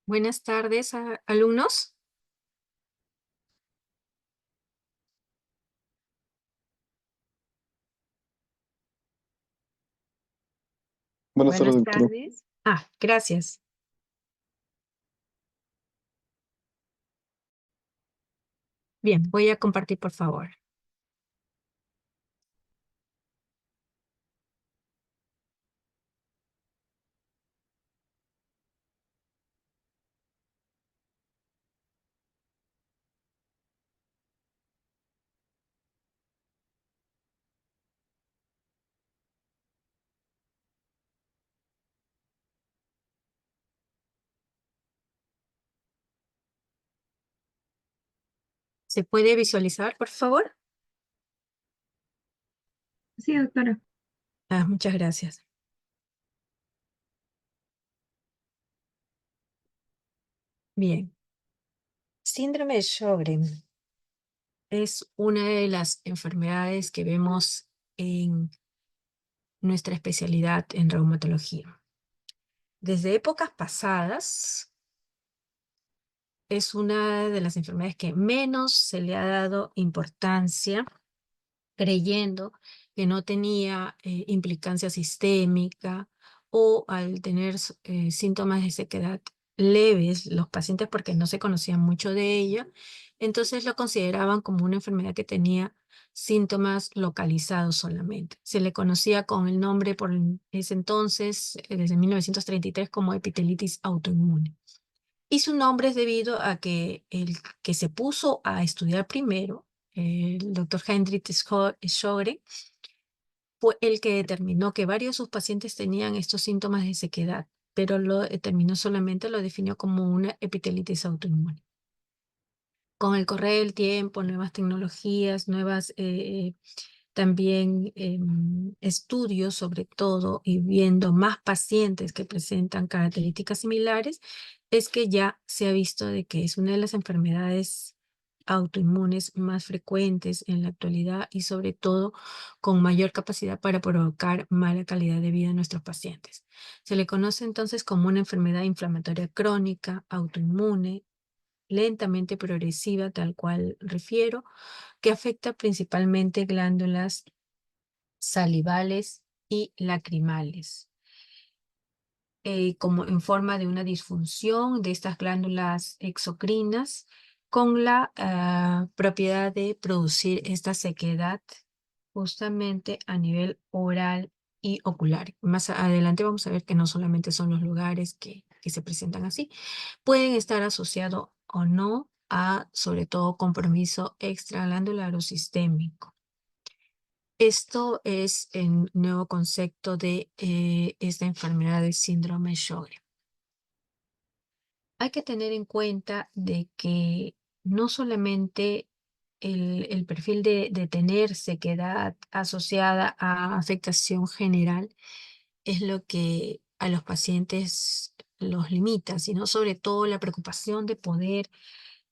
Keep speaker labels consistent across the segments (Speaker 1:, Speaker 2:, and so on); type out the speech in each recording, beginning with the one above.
Speaker 1: Buenas tardes, alumnos.
Speaker 2: Buenas tardes,
Speaker 1: Buenas
Speaker 2: doctora.
Speaker 1: tardes. Gracias. Bien, voy a compartir, por favor. ¿Se puede visualizar, por favor?
Speaker 3: Sí, doctora.
Speaker 1: Muchas gracias. Bien. Síndrome de Sjögren es una de las enfermedades que vemos en nuestra especialidad en reumatología. Desde épocas pasadas, es una de las enfermedades que menos se le ha dado importancia, creyendo que no tenía implicancia sistémica o al tener síntomas de sequedad leves los pacientes porque no se conocían mucho de ella, entonces lo consideraban como una enfermedad que tenía síntomas localizados solamente. Se le conocía con el nombre por ese entonces, desde 1933, como epitelitis autoinmune. Y su nombre es debido a que el que se puso a estudiar primero, el doctor Hendrik Schoore, fue el que determinó que varios de sus pacientes tenían estos síntomas de sequedad, pero lo determinó solamente, lo definió como una epitelitis autoinmune. Con el correr del tiempo, nuevas tecnologías, nuevas también estudios sobre todo y viendo más pacientes que presentan características similares, es que ya se ha visto de que es una de las enfermedades autoinmunes más frecuentes en la actualidad y sobre todo con mayor capacidad para provocar mala calidad de vida en nuestros pacientes. Se le conoce entonces como una enfermedad inflamatoria crónica, autoinmune, lentamente progresiva, tal cual refiero, que afecta principalmente glándulas salivales y lacrimales, como en forma de una disfunción de estas glándulas exocrinas con la propiedad de producir esta sequedad justamente a nivel oral y ocular. Más adelante vamos a ver que no solamente son los lugares que se presentan así, pueden estar asociados o no a, sobre todo, compromiso extraglandular o sistémico. Esto es el nuevo concepto de esta enfermedad del síndrome de Sjögren. Hay que tener en cuenta de que no solamente el perfil de tener sequedad asociada a afectación general es lo que a los pacientes los limita, sino sobre todo la preocupación de poder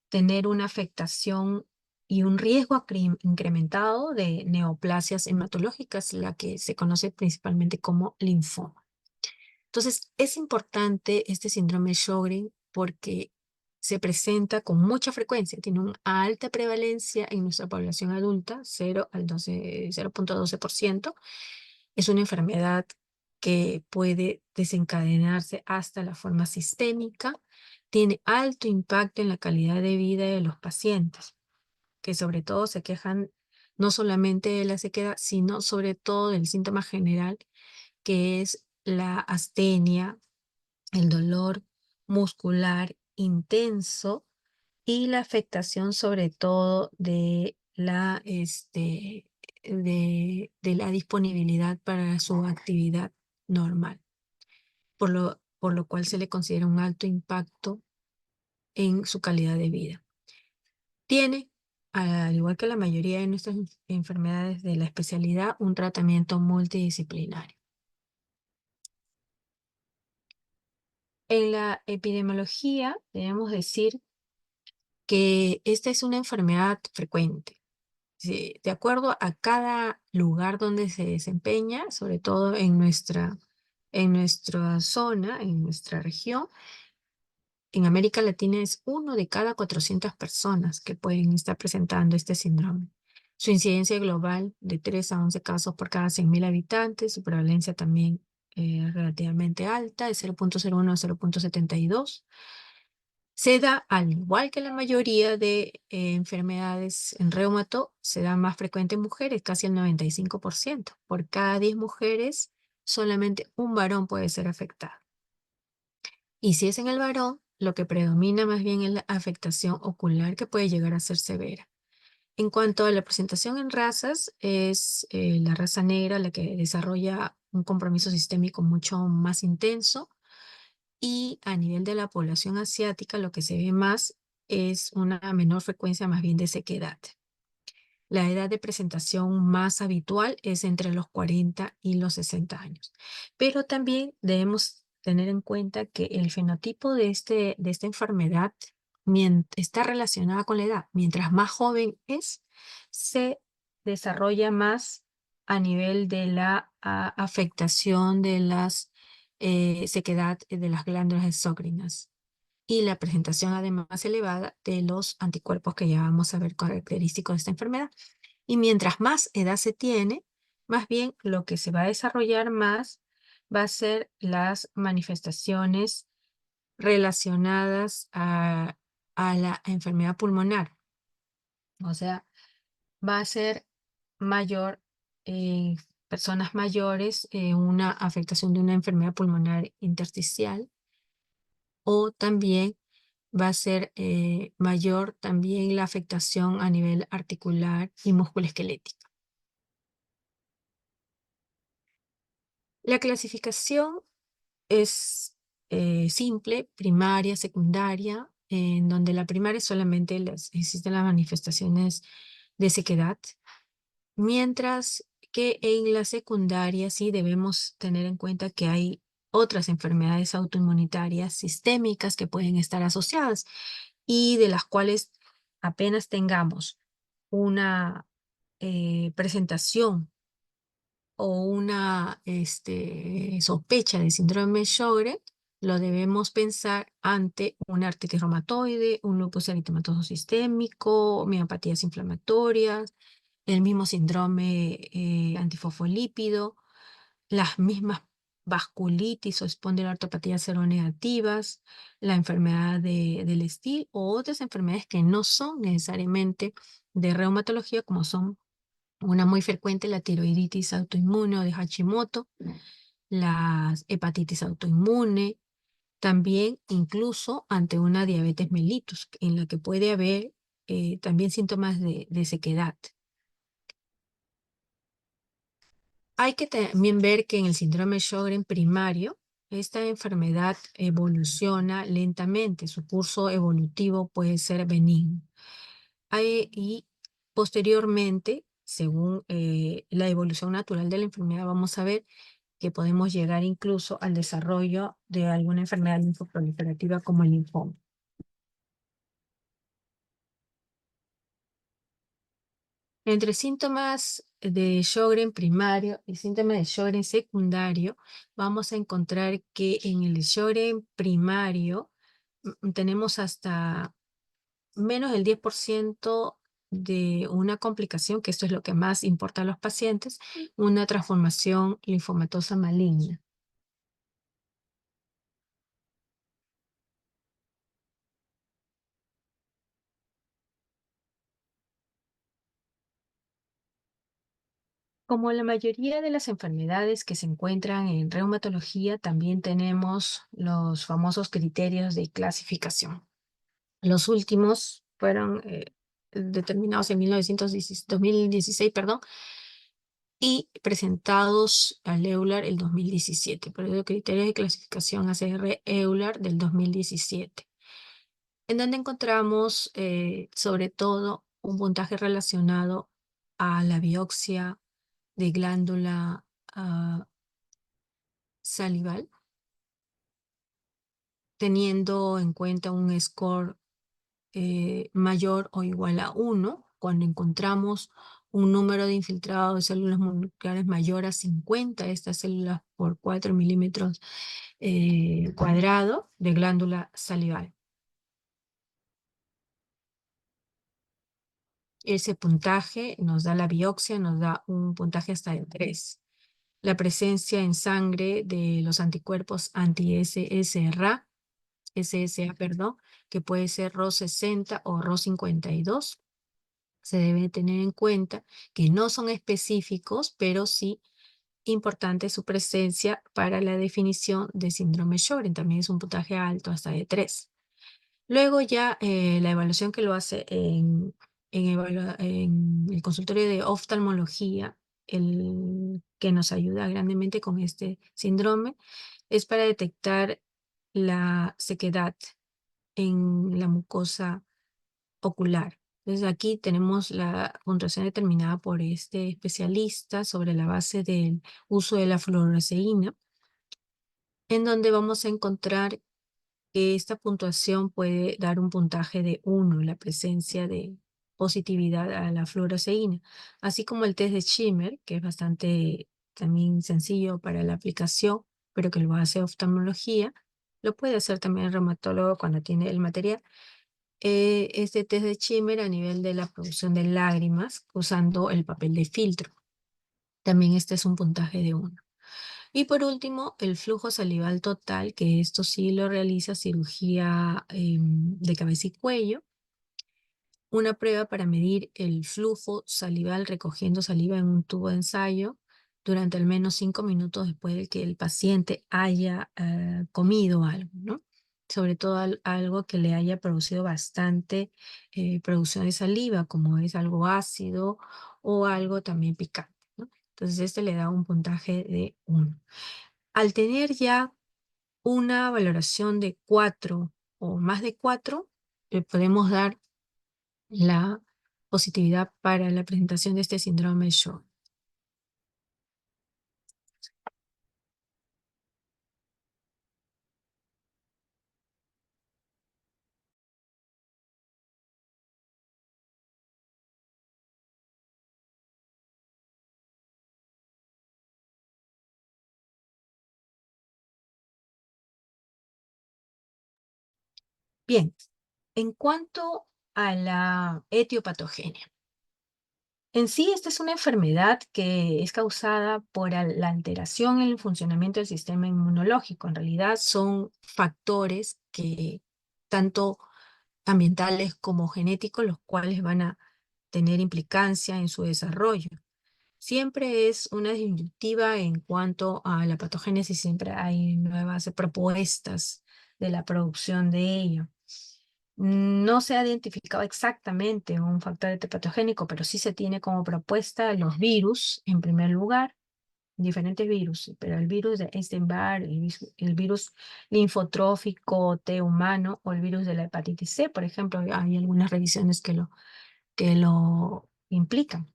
Speaker 1: tener una afectación y un riesgo incrementado de neoplasias hematológicas, la que se conoce principalmente como linfoma. Entonces, es importante este síndrome de Sjögren porque se presenta con mucha frecuencia, tiene una alta prevalencia en nuestra población adulta, 0.12%. Es una enfermedad que puede desencadenarse hasta la forma sistémica, tiene alto impacto en la calidad de vida de los pacientes, que sobre todo se quejan no solamente de la sequedad, sino sobre todo del síntoma general, que es la astenia, el dolor muscular intenso y la afectación sobre todo de la disponibilidad para su actividad normal, por lo cual se le considera un alto impacto en su calidad de vida. Tiene, al igual que la mayoría de nuestras enfermedades de la especialidad, un tratamiento multidisciplinario. En la epidemiología, debemos decir que esta es una enfermedad frecuente. Sí, de acuerdo a cada lugar donde se desempeña, sobre todo en nuestra zona, en nuestra región, en América Latina es 1 de cada 400 personas que pueden estar presentando este síndrome. Su incidencia global de 3 a 11 casos por cada 100.000 habitantes, su prevalencia también relativamente alta, de 0,01 a 0,72. Se da, al igual que la mayoría de enfermedades en reumato, se da más frecuente en mujeres, casi el 95%. Por cada 10 mujeres, solamente un varón puede ser afectado. Y si es en el varón, lo que predomina más bien es la afectación ocular, que puede llegar a ser severa. En cuanto a la presentación en razas, es la raza negra la que desarrolla un compromiso sistémico mucho más intenso, y a nivel de la población asiática lo que se ve más es una menor frecuencia más bien de sequedad. La edad de presentación más habitual es entre los 40 y los 60 años. Pero también debemos tener en cuenta que el fenotipo de esta enfermedad está relacionada con la edad. Mientras más joven es, se desarrolla más a nivel de la afectación de las sequedad de las glándulas exócrinas y la presentación además elevada de los anticuerpos que ya vamos a ver característicos de esta enfermedad. Y mientras más edad se tiene, más bien lo que se va a desarrollar más va a ser las manifestaciones relacionadas a la enfermedad pulmonar. O sea, va a ser mayor en personas mayores, una afectación de una enfermedad pulmonar intersticial, o también va a ser mayor también la afectación a nivel articular y musculoesquelético. La clasificación es simple, primaria, secundaria, en donde la primaria solamente existen las manifestaciones de sequedad, mientras que en la secundaria sí debemos tener en cuenta que hay otras enfermedades autoinmunitarias sistémicas que pueden estar asociadas y de las cuales apenas tengamos una presentación o una sospecha de síndrome de Sjögren, lo debemos pensar ante una artritis reumatoide, un lupus eritematoso sistémico, miopatías inflamatorias, el mismo síndrome antifosfolípido, las mismas vasculitis o espondiloartropatías seronegativas, la enfermedad del Still o otras enfermedades que no son necesariamente de reumatología, como son una muy frecuente, la tiroiditis autoinmune o de Hashimoto, la hepatitis autoinmune, también incluso ante una diabetes mellitus, en la que puede haber también síntomas de sequedad. Hay que también ver que en el síndrome de Sjögren primario, esta enfermedad evoluciona lentamente, su curso evolutivo puede ser benigno. Y posteriormente, según la evolución natural de la enfermedad, vamos a ver que podemos llegar incluso al desarrollo de alguna enfermedad linfoproliferativa como el linfoma. Entre síntomas de Sjögren primario y síntomas de Sjögren secundario, vamos a encontrar que en el Sjögren primario tenemos hasta menos del 10% de una complicación, que esto es lo que más importa a los pacientes, una transformación linfomatosa maligna. Como la mayoría de las enfermedades que se encuentran en reumatología, también tenemos los famosos criterios de clasificación. Los últimos fueron determinados en 2016, perdón, y presentados al EULAR el 2017, por el criterio de clasificación ACR EULAR del 2017, en donde encontramos sobre todo un puntaje relacionado a la biopsia de glándula salival, teniendo en cuenta un score mayor o igual a 1, cuando encontramos un número de infiltrado de células moleculares mayor a 50, estas células por 4 milímetros cuadrados de glándula salival. Ese puntaje nos da la biopsia, nos da un puntaje hasta de 3. La presencia en sangre de los anticuerpos anti-SSRA, SSA, perdón, que puede ser RO60 o RO52. Se debe tener en cuenta que no son específicos, pero sí importante su presencia para la definición de síndrome Sjögren. También es un puntaje alto, hasta de 3. Luego ya la evaluación que lo hace en el consultorio de oftalmología, el que nos ayuda grandemente con este síndrome, es para detectar la sequedad en la mucosa ocular. Entonces aquí tenemos la puntuación determinada por este especialista sobre la base del uso de la fluoresceína, en donde vamos a encontrar que esta puntuación puede dar un puntaje de 1, la presencia de positividad a la fluoresceína, así como el test de Schimmer, que es bastante también sencillo para la aplicación, pero que lo hace oftalmología. Lo puede hacer también el reumatólogo cuando tiene el material. Este test de Schimmer a nivel de la producción de lágrimas usando el papel de filtro. También este es un puntaje de 1. Y por último, el flujo salival total, que esto sí lo realiza cirugía de cabeza y cuello. Una prueba para medir el flujo salival recogiendo saliva en un tubo de ensayo durante al menos 5 minutos después de que el paciente haya comido algo, ¿no? Sobre todo algo que le haya producido bastante producción de saliva, como es algo ácido o algo también picante, ¿no? Entonces este le da un puntaje de 1. Al tener ya una valoración de 4 o más de 4, le podemos dar la positividad para la presentación de este síndrome de Sjögren. Bien, en cuanto a la etiopatogenia. En sí, esta es una enfermedad que es causada por la alteración en el funcionamiento del sistema inmunológico. En realidad son factores que tanto ambientales como genéticos, los cuales van a tener implicancia en su desarrollo. Siempre es una disyuntiva en cuanto a la patogénesis, siempre hay nuevas propuestas de la producción de ello. No se ha identificado exactamente un factor patogénico, pero sí se tiene como propuesta los virus, en primer lugar, diferentes virus, pero el virus de Epstein-Barr, el virus linfotrófico T humano o el virus de la hepatitis C, por ejemplo, hay algunas revisiones que lo implican,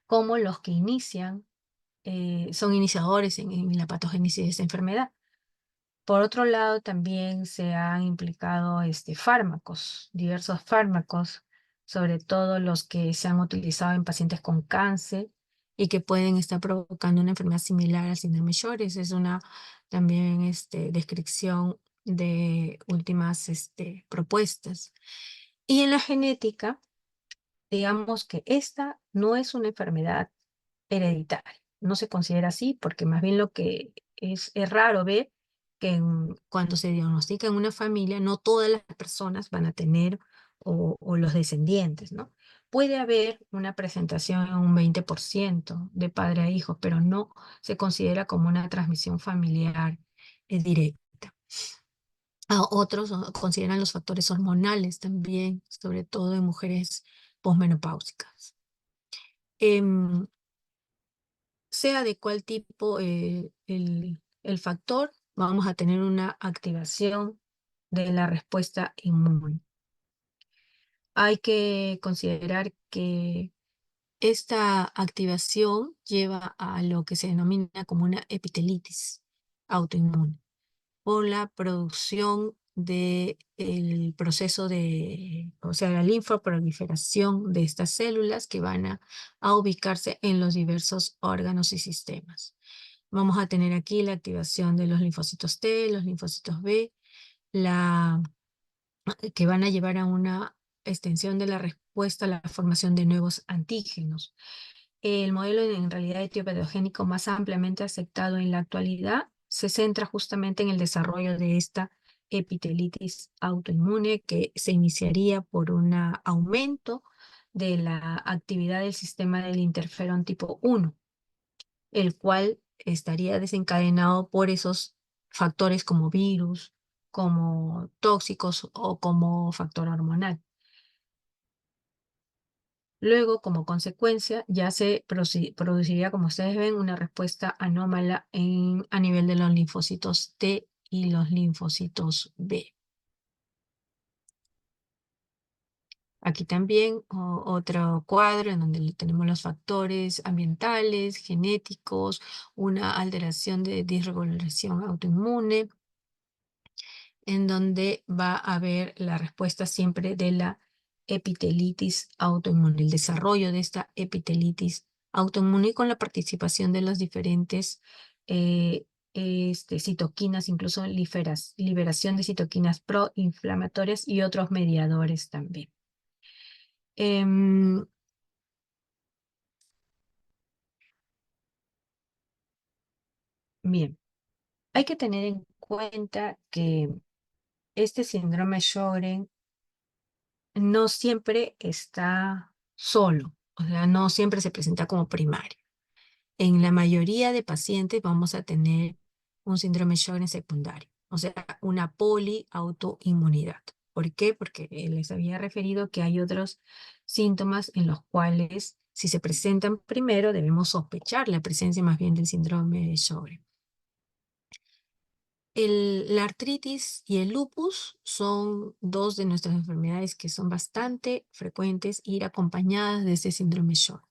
Speaker 1: como los que son iniciadores en la patogénesis de esta enfermedad. Por otro lado, también se han implicado fármacos, diversos fármacos, sobre todo los que se han utilizado en pacientes con cáncer y que pueden estar provocando una enfermedad similar al síndrome Sjögren. Es una también descripción de últimas propuestas. Y en la genética, digamos que esta no es una enfermedad hereditaria. No se considera así porque más bien lo que es raro ver que cuando se diagnostica en una familia, no todas las personas van a tener o los descendientes, ¿no? Puede haber una presentación en un 20% de padre a hijo, pero no se considera como una transmisión familiar directa. Otros consideran los factores hormonales también, sobre todo en mujeres posmenopáusicas. Em, sea de cuál tipo el factor, vamos a tener una activación de la respuesta inmune. Hay que considerar que esta activación lleva a lo que se denomina como una epitelitis autoinmune por la producción del proceso o sea, la linfoproliferación de estas células que van a ubicarse en los diversos órganos y sistemas. Vamos a tener aquí la activación de los linfocitos T, los linfocitos B, que van a llevar a una extensión de la respuesta a la formación de nuevos antígenos. El modelo en realidad etiopatogénico más ampliamente aceptado en la actualidad se centra justamente en el desarrollo de esta epitelitis autoinmune que se iniciaría por un aumento de la actividad del sistema del interferón tipo 1, el cual estaría desencadenado por esos factores como virus, como tóxicos o como factor hormonal. Luego, como consecuencia, ya se produciría, como ustedes ven, una respuesta anómala a nivel de los linfocitos T y los linfocitos B. Aquí también otro cuadro en donde tenemos los factores ambientales, genéticos, una alteración de disregulación autoinmune, en donde va a haber la respuesta siempre de la epitelitis autoinmune, el desarrollo de esta epitelitis autoinmune con la participación de las diferentes citoquinas, incluso liberación de citoquinas proinflamatorias y otros mediadores también. Em, Bien, hay que tener en cuenta que este síndrome Sjögren no siempre está solo, o sea, no siempre se presenta como primario. En la mayoría de pacientes vamos a tener un síndrome Sjögren secundario, o sea, una poliautoinmunidad. ¿Por qué? Porque les había referido que hay otros síntomas en los cuales, si se presentan primero, debemos sospechar la presencia más bien del síndrome de Sjögren. La artritis y el lupus son dos de nuestras enfermedades que son bastante frecuentes ir acompañadas de ese síndrome Sjögren.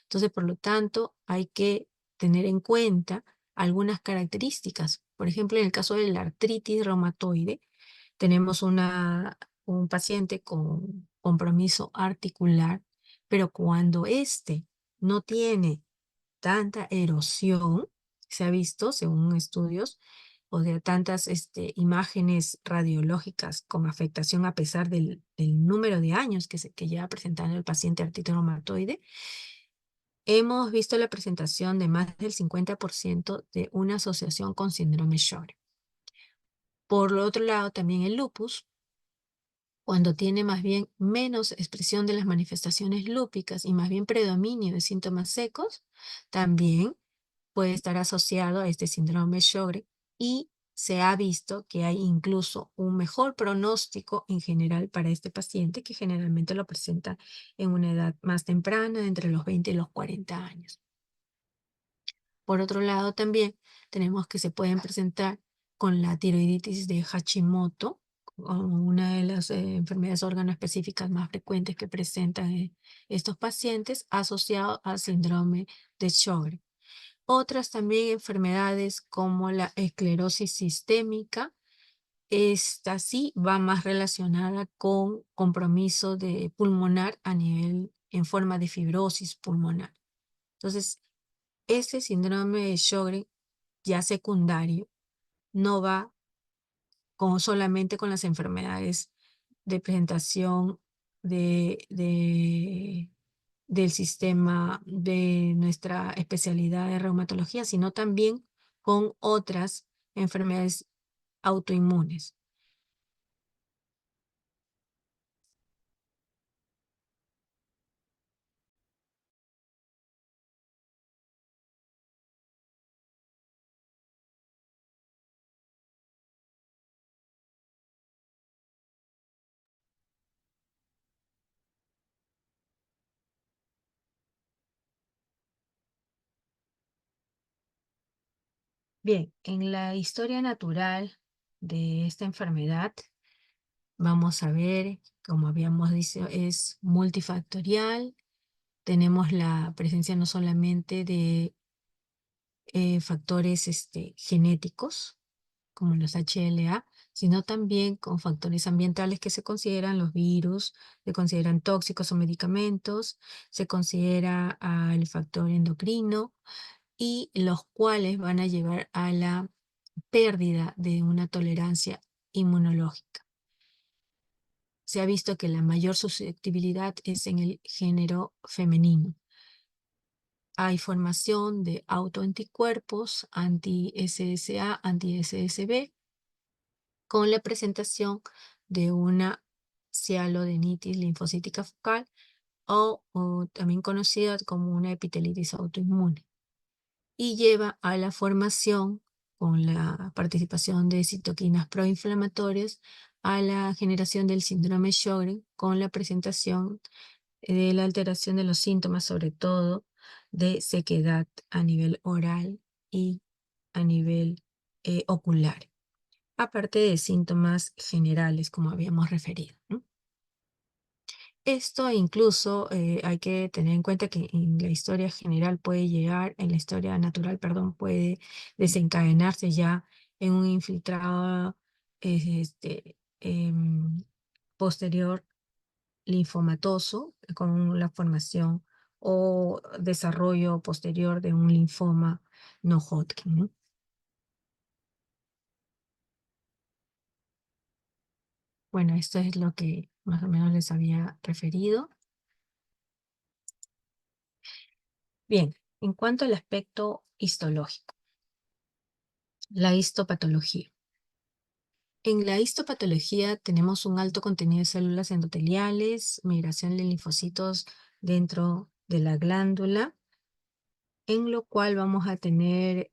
Speaker 1: Entonces, por lo tanto, hay que tener en cuenta algunas características. Por ejemplo, en el caso de la artritis reumatoide, tenemos un paciente con compromiso articular, pero cuando éste no tiene tanta erosión, se ha visto, según estudios, o de tantas imágenes radiológicas con afectación a pesar del número de años que lleva presentando el paciente artritis reumatoide, hemos visto la presentación de más del 50% de una asociación con síndrome Sjögren. Por lo otro lado, también el lupus, cuando tiene más bien menos expresión de las manifestaciones lúpicas y más bien predominio de síntomas secos, también puede estar asociado a este síndrome de Sjögren y se ha visto que hay incluso un mejor pronóstico en general para este paciente que generalmente lo presenta en una edad más temprana, entre los 20 y los 40 años. Por otro lado, también tenemos que se pueden presentar con la tiroiditis de Hashimoto, como una de las enfermedades específicas más frecuentes que presentan estos pacientes asociado al síndrome de Sjögren. Otras también enfermedades como la esclerosis sistémica, esta sí va más relacionada con compromiso de pulmonar a nivel en forma de fibrosis pulmonar. Entonces, ese síndrome de Sjögren ya secundario no va solamente con las enfermedades de presentación del sistema de nuestra especialidad de reumatología, sino también con otras enfermedades autoinmunes. Bien, en la historia natural de esta enfermedad, vamos a ver, como habíamos dicho, es multifactorial. Tenemos la presencia no solamente de factores genéticos, como los HLA, sino también con factores ambientales que se consideran los virus, se consideran tóxicos o medicamentos, se considera el factor endocrino y los cuales van a llevar a la pérdida de una tolerancia inmunológica. se ha visto que la mayor susceptibilidad es en el género femenino. Hay formación de autoanticuerpos anti-SSA, anti-SSB, con la presentación de una cialodenitis linfocítica focal o también conocida como una epitelitis autoinmune, y lleva a la formación, con la participación de citoquinas proinflamatorias, a la generación del síndrome Sjögren, con la presentación de la alteración de los síntomas, sobre todo de sequedad a nivel oral y a nivel ocular, aparte de síntomas generales, como habíamos referido, ¿no? Esto incluso hay que tener en cuenta que en la historia general puede llegar, en la historia natural, perdón, puede desencadenarse ya en un infiltrado posterior linfomatoso con la formación o desarrollo posterior de un linfoma no Hodgkin, ¿no? Bueno, esto es lo que más o menos les había referido. Bien, en cuanto al aspecto histológico, la histopatología. En la histopatología tenemos un alto contenido de células endoteliales, migración de linfocitos dentro de la glándula, en lo cual vamos a tener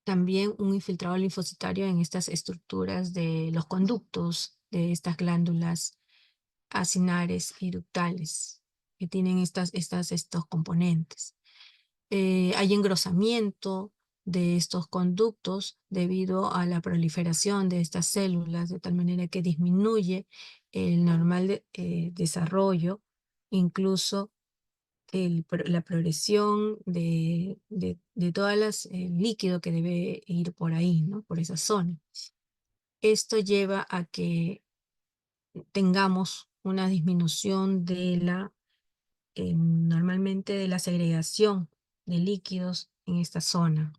Speaker 1: también un infiltrado linfocitario en estas estructuras de los conductos de estas glándulas acinares y ductales, que tienen estos componentes. Hay engrosamiento de estos conductos debido a la proliferación de estas células, de tal manera que disminuye el normal desarrollo, incluso la progresión de todas las líquido que debe ir por ahí, ¿no? Por esa zona. Esto lleva a que tengamos una disminución de normalmente de la segregación de líquidos en esta zona.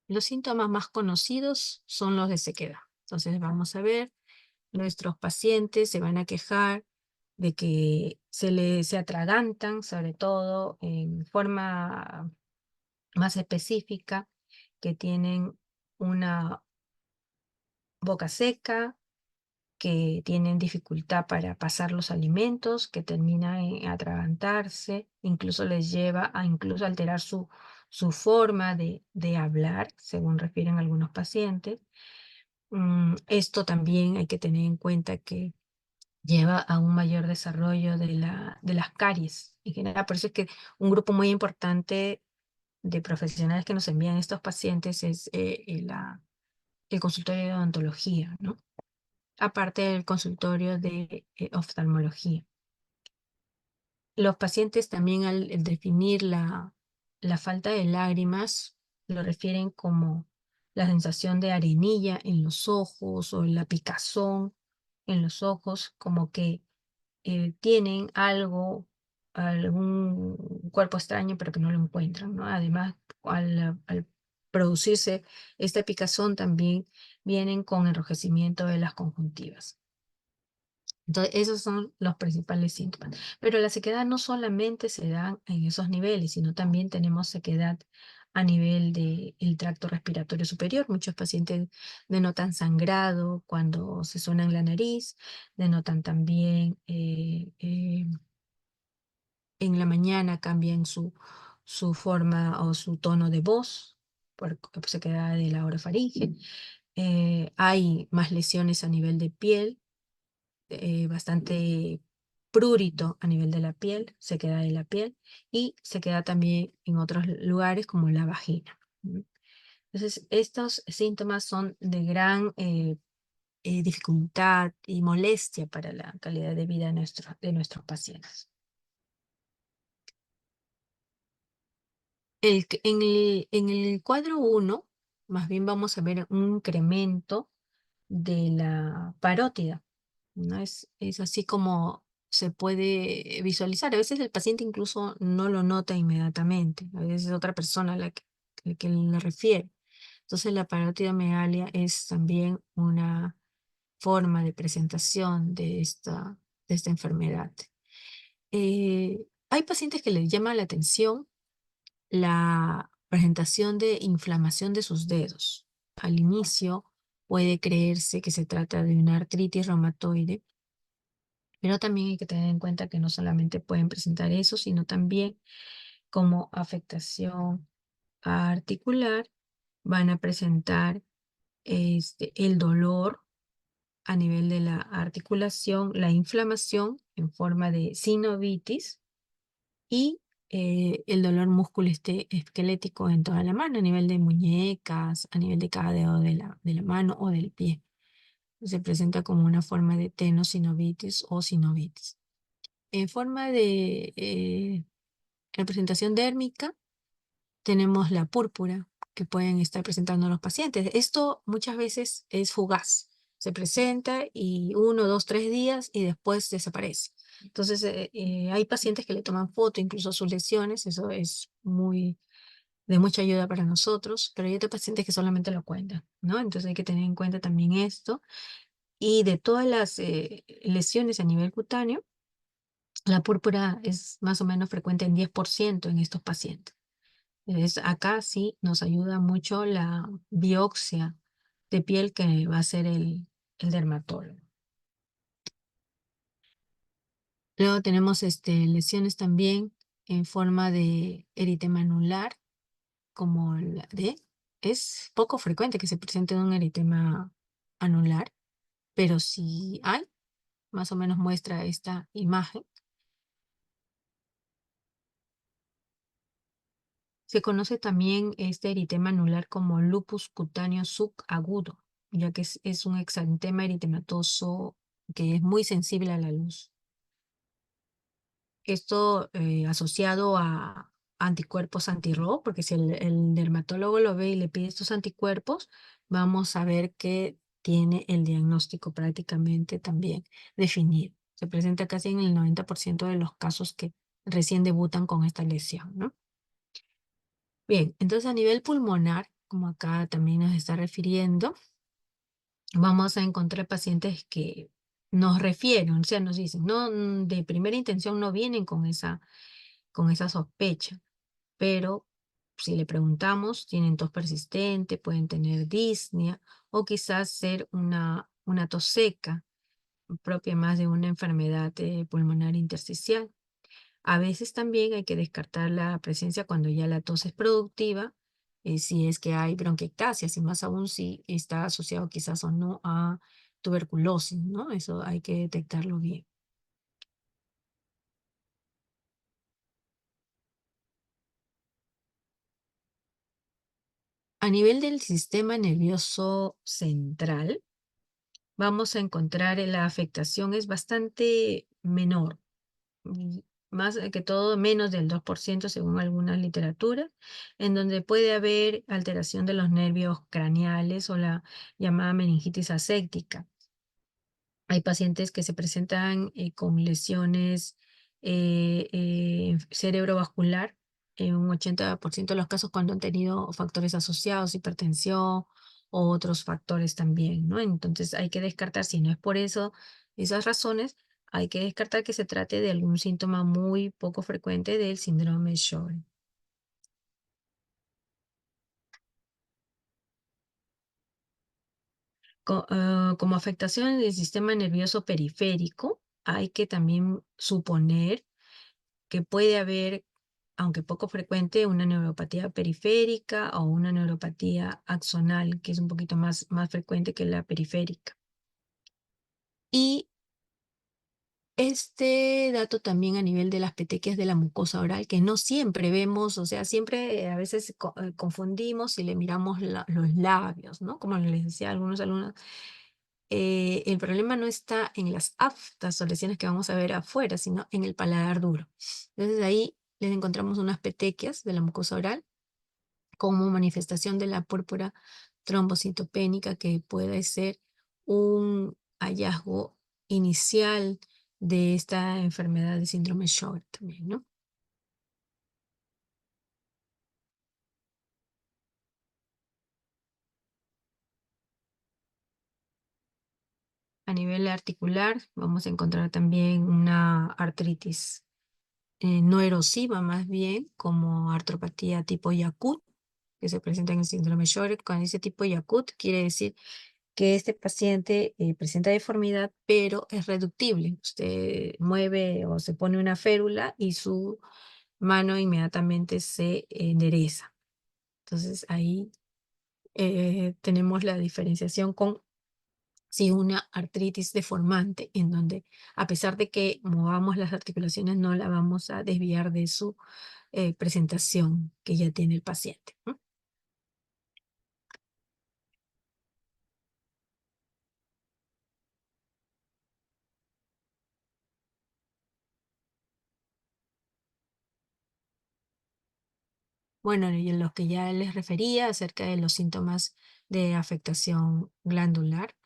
Speaker 1: Los síntomas más conocidos son los de sequedad. Entonces vamos a ver, nuestros pacientes se van a quejar de que se atragantan, sobre todo en forma más específica, que tienen una boca seca, que tienen dificultad para pasar los alimentos, que terminan en atragantarse, incluso les lleva a incluso alterar su forma de hablar, según refieren algunos pacientes. Esto también hay que tener en cuenta que lleva a un mayor desarrollo de las caries en general. Por eso es que un grupo muy importante de profesionales que nos envían estos pacientes es el consultorio de odontología, ¿no? Aparte del consultorio de oftalmología. Los pacientes también al definir la falta de lágrimas lo refieren como la sensación de arenilla en los ojos o la picazón en los ojos, como que tienen algún cuerpo extraño, pero que no lo encuentran, ¿no? Además, al producirse esta picazón, también vienen con enrojecimiento de las conjuntivas. Entonces, esos son los principales síntomas. Pero la sequedad no solamente se da en esos niveles, sino también tenemos sequedad a nivel del tracto respiratorio superior. Muchos pacientes denotan sangrado cuando se suena en la nariz, denotan también en la mañana cambian su forma o su tono de voz por sequedad de la orofaringe. Hay más lesiones a nivel de piel, bastante prurito a nivel de la piel, sequedad de la piel, y sequedad también en otros lugares como la vagina. Entonces, estos síntomas son de gran dificultad y molestia para la calidad de vida de nuestros pacientes. En el cuadro 1, más bien vamos a ver un incremento de la parótida, ¿no? Es así como se puede visualizar. A veces el paciente incluso no lo nota inmediatamente, a veces es otra persona la que le refiere. Entonces la parotidomegalia es también una forma de presentación de esta enfermedad. Hay pacientes que les llama la atención la presentación de inflamación de sus dedos. Al inicio puede creerse que se trata de una artritis reumatoide, pero también hay que tener en cuenta que no solamente pueden presentar eso, sino también como afectación articular van a presentar el dolor a nivel de la articulación, la inflamación en forma de sinovitis y el dolor musculoesquelético en toda la mano, a nivel de muñecas, a nivel de cada dedo de la mano o del pie. Se presenta como una forma de tenosinovitis o sinovitis. En forma de representación dérmica, tenemos la púrpura que pueden estar presentando los pacientes. Esto muchas veces es fugaz. Se presenta y 1, 2, 3 días y después desaparece. Entonces, hay pacientes que le toman foto incluso a sus lesiones. Eso es de mucha ayuda para nosotros, pero hay otros pacientes que solamente lo cuentan, ¿no? Entonces hay que tener en cuenta también esto. Y de todas las lesiones a nivel cutáneo, la púrpura es más o menos frecuente en 10% en estos pacientes. Acá sí nos ayuda mucho la biopsia de piel que va a hacer el dermatólogo. Luego tenemos lesiones también en forma de eritema anular, como es poco frecuente que se presente un eritema anular, pero si hay, más o menos muestra esta imagen. Se conoce también este eritema anular como lupus cutáneo subagudo, ya que es un exantema eritematoso que es muy sensible a la luz. Esto asociado a anticuerpos anti-RO, porque si el dermatólogo lo ve y le pide estos anticuerpos, vamos a ver que tiene el diagnóstico prácticamente también definido. Se presenta casi en el 90% de los casos que recién debutan con esta lesión, ¿no? Bien, entonces a nivel pulmonar, como acá también nos está refiriendo, vamos a encontrar pacientes que nos refieren, o sea, nos dicen, no, de primera intención no vienen con esa sospecha, pero si le preguntamos, tienen tos persistente, pueden tener disnea o quizás ser una tos seca, propia más de una enfermedad pulmonar intersticial. A veces también hay que descartar la presencia cuando ya la tos es productiva, si es que hay bronquiectasia, y más aún si está asociado quizás o no a tuberculosis, ¿no? Eso hay que detectarlo bien. A nivel del sistema nervioso central, vamos a encontrar la afectación es bastante menor, mm, más que todo menos del 2% según algunas literaturas, en donde puede haber alteración de los nervios craneales o la llamada meningitis aséptica. Hay pacientes que se presentan con lesiones cerebrovascular en un 80% de los casos cuando han tenido factores asociados, hipertensión o otros factores también, ¿no? Entonces hay que descartar, si no es por eso, esas razones, hay que descartar que se trate de algún síntoma muy poco frecuente del síndrome de Sjögren. Como afectación del sistema nervioso periférico, hay que también suponer que puede haber, aunque poco frecuente, una neuropatía periférica o una neuropatía axonal, que es un poquito más frecuente que la periférica. Y este dato también a nivel de las petequias de la mucosa oral, que no siempre vemos, o sea, siempre a veces confundimos y le miramos los labios, ¿no? Como les decía a algunos alumnos, el problema no está en las aftas o lesiones que vamos a ver afuera, sino en el paladar duro. Entonces ahí les encontramos unas petequias de la mucosa oral como manifestación de la púrpura trombocitopénica que puede ser un hallazgo inicial de esta enfermedad de síndrome Sjögren también, ¿no? A nivel articular vamos a encontrar también una artritis no erosiva más bien, como artropatía tipo Yakut, que se presenta en el síndrome Sjögren. Con ese tipo Yakut quiere decir que este paciente presenta deformidad, pero es reductible. Usted mueve o se pone una férula y su mano inmediatamente se endereza. Entonces ahí tenemos la diferenciación con si una artritis deformante, en donde a pesar de que movamos las articulaciones, no la vamos a desviar de su presentación que ya tiene el paciente, ¿no? Bueno, y en lo que ya les refería acerca de los síntomas de afectación glandular.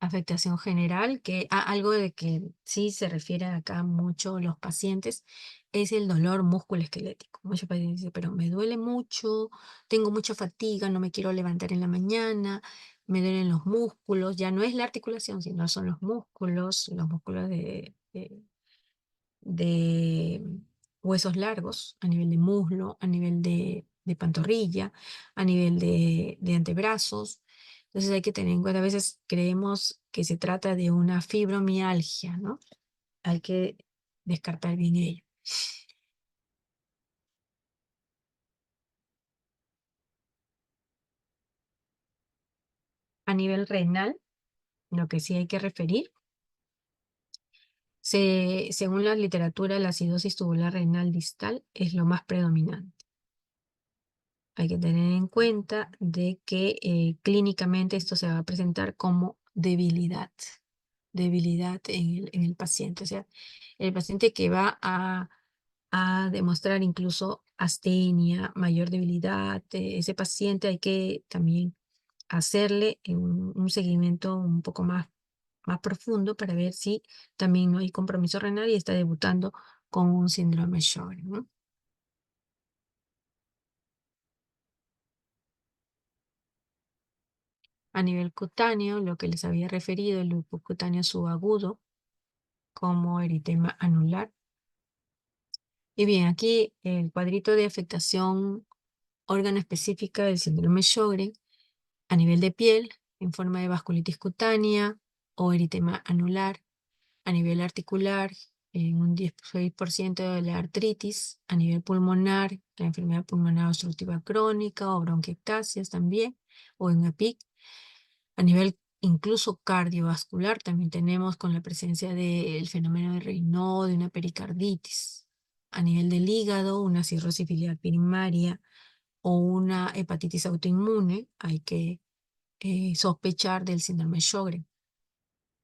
Speaker 1: Afectación general, que algo de que sí se refiere acá mucho los pacientes, es el dolor musculoesquelético. Muchos pacientes dicen, pero me duele mucho, tengo mucha fatiga, no me quiero levantar en la mañana, me duelen los músculos, ya no es la articulación, sino son los músculos de huesos largos, a nivel de muslo, a nivel de pantorrilla, a nivel de antebrazos. Entonces hay que tener en cuenta, a veces creemos que se trata de una fibromialgia, ¿no? Hay que descartar bien ello. A nivel renal, lo que sí hay que referir, según la literatura, la acidosis tubular renal distal es lo más predominante. Hay que tener en cuenta de que clínicamente esto se va a presentar como debilidad en el paciente. O sea, el paciente que va a demostrar incluso astenia, mayor debilidad, ese paciente hay que también hacerle un seguimiento un poco más profundo para ver si también no hay compromiso renal y está debutando con un síndrome Sjögren, ¿no? A nivel cutáneo, lo que les había referido, el lupus cutáneo subagudo, como eritema anular. Y bien, aquí el cuadrito de afectación órgano específica del síndrome Sjögren a nivel de piel, en forma de vasculitis cutánea o eritema anular. A nivel articular, en un 16% de la artritis. A nivel pulmonar, la enfermedad pulmonar obstructiva crónica o bronquiectasias también, o en EPIC. A nivel incluso cardiovascular, también tenemos con la presencia del fenómeno de Raynaud, de una pericarditis. A nivel del hígado, una cirrosis biliar primaria o una hepatitis autoinmune, hay que sospechar del síndrome Sjögren.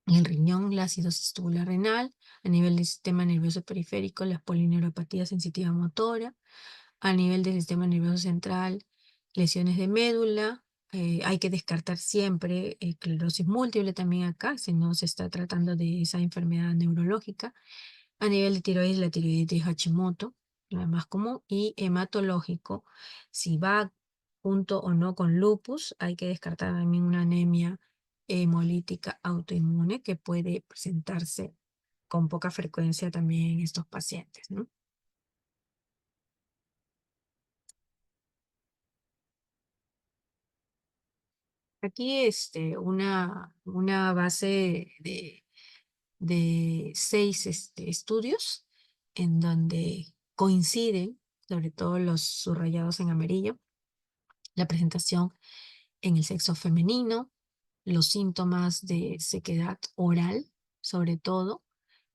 Speaker 1: En el riñón, la acidosis tubular renal. A nivel del sistema nervioso periférico, la polineuropatía sensitiva motora. A nivel del sistema nervioso central, lesiones de médula. Hay que descartar siempre esclerosis múltiple también acá, si no se está tratando de esa enfermedad neurológica. A nivel de tiroides, la tiroiditis Hashimoto, la más común, y hematológico, si va junto o no con lupus, hay que descartar también una anemia hemolítica autoinmune que puede presentarse con poca frecuencia también en estos pacientes, ¿no? Aquí una base de 6 estudios en donde coinciden, sobre todo los subrayados en amarillo, la presentación en el sexo femenino, los síntomas de sequedad oral, sobre todo,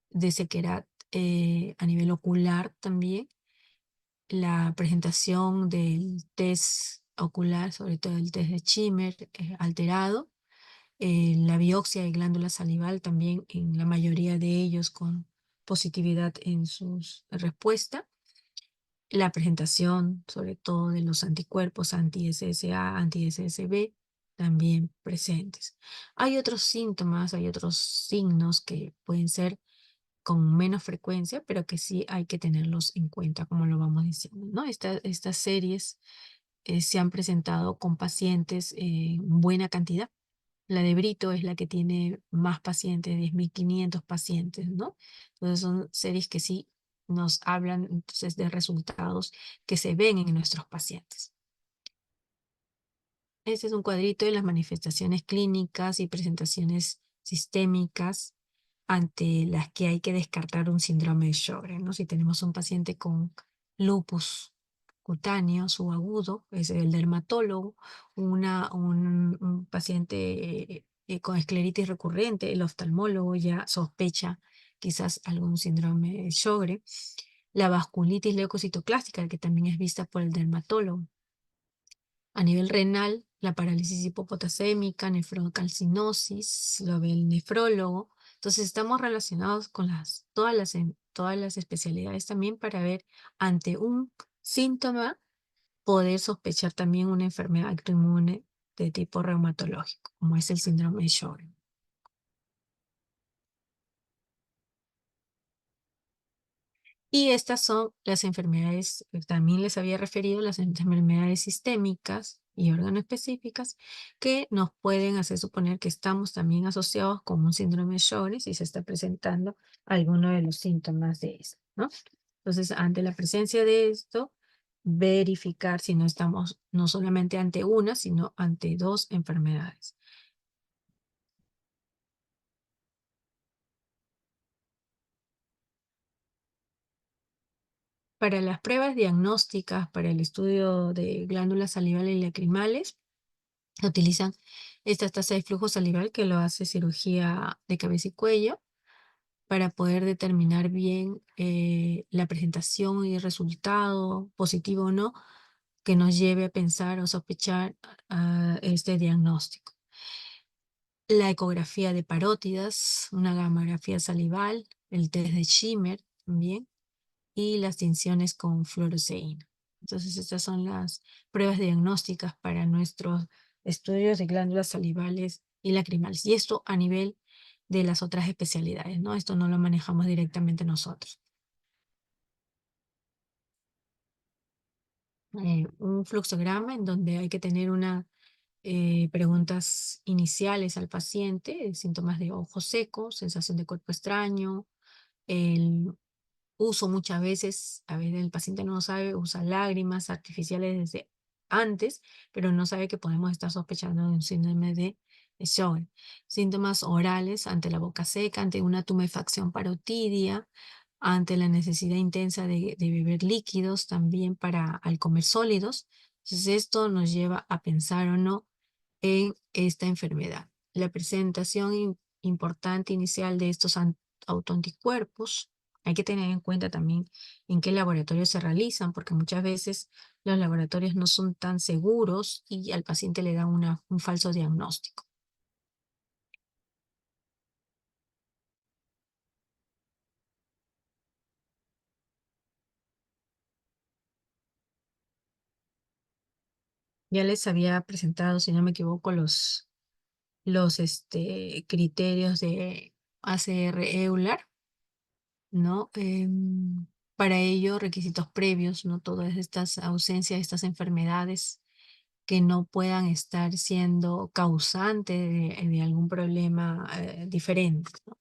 Speaker 1: de sequedad a nivel ocular también, la presentación del test ocular, sobre todo el test de Schimmer alterado, la biopsia de glándula salival también en la mayoría de ellos con positividad en su respuesta. la presentación, sobre todo de los anticuerpos anti-SSA, anti-SSB, también presentes. Hay otros síntomas, hay otros signos que pueden ser con menos frecuencia, pero que sí hay que tenerlos en cuenta, como lo vamos diciendo, ¿no? Estas series se han presentado con pacientes en buena cantidad. La de Brito es la que tiene más pacientes, 10.500 pacientes, ¿no? Entonces son series que sí nos hablan entonces de resultados que se ven en nuestros pacientes. Este es un cuadrito de las manifestaciones clínicas y presentaciones sistémicas ante las que hay que descartar un síndrome de Sjögren, ¿no? Si tenemos un paciente con lupus cutáneo subagudo, es el dermatólogo, un paciente con escleritis recurrente, el oftalmólogo ya sospecha quizás algún síndrome de Sjögren. La vasculitis leucocitoclástica, que también es vista por el dermatólogo. A nivel renal, la parálisis hipopotasémica, nefrocalcinosis, lo ve el nefrólogo. Entonces estamos relacionados con todas las especialidades también para ver ante un síntoma poder sospechar también una enfermedad autoinmune de tipo reumatológico, como es el síndrome de Sjögren. Y estas son las enfermedades, también les había referido, las enfermedades sistémicas y específicas que nos pueden hacer suponer que estamos también asociados con un síndrome de Sjögren si se está presentando alguno de los síntomas de esto, ¿no? Entonces, ante la presencia de esto, verificar si no estamos no solamente ante una, sino ante dos enfermedades. Para las pruebas diagnósticas, para el estudio de glándulas salivales y lacrimales, utilizan esta tasa de flujo salival que lo hace cirugía de cabeza y cuello para poder determinar bien la presentación y el resultado, positivo o no, que nos lleve a pensar o sospechar este diagnóstico. La ecografía de parótidas, una gamografía salival, el test de Schimmer también, y las tinciones con fluoresceína. Entonces, estas son las pruebas diagnósticas para nuestros estudios de glándulas salivales y lacrimales. Y esto a nivel de las otras especialidades, ¿no? Esto no lo manejamos directamente nosotros. Un fluxograma en donde hay que tener preguntas iniciales al paciente, síntomas de ojo seco, sensación de cuerpo extraño, el uso muchas veces, a veces el paciente no lo sabe, usa lágrimas artificiales desde antes, pero no sabe que podemos estar sospechando de un síndrome de Sjögren. Síntomas orales ante la boca seca, ante una tumefacción parotidia, ante la necesidad intensa de beber líquidos también al comer sólidos. Entonces esto nos lleva a pensar o no en esta enfermedad. La presentación importante inicial de estos autoanticuerpos, hay que tener en cuenta también en qué laboratorios se realizan, porque muchas veces los laboratorios no son tan seguros y al paciente le dan un falso diagnóstico. Ya les había presentado, si no me equivoco, los criterios de ACR-EULAR, ¿no? Para ello, requisitos previos, ¿no? Todas estas ausencias, estas enfermedades que no puedan estar siendo causante de algún problema diferente, ¿no?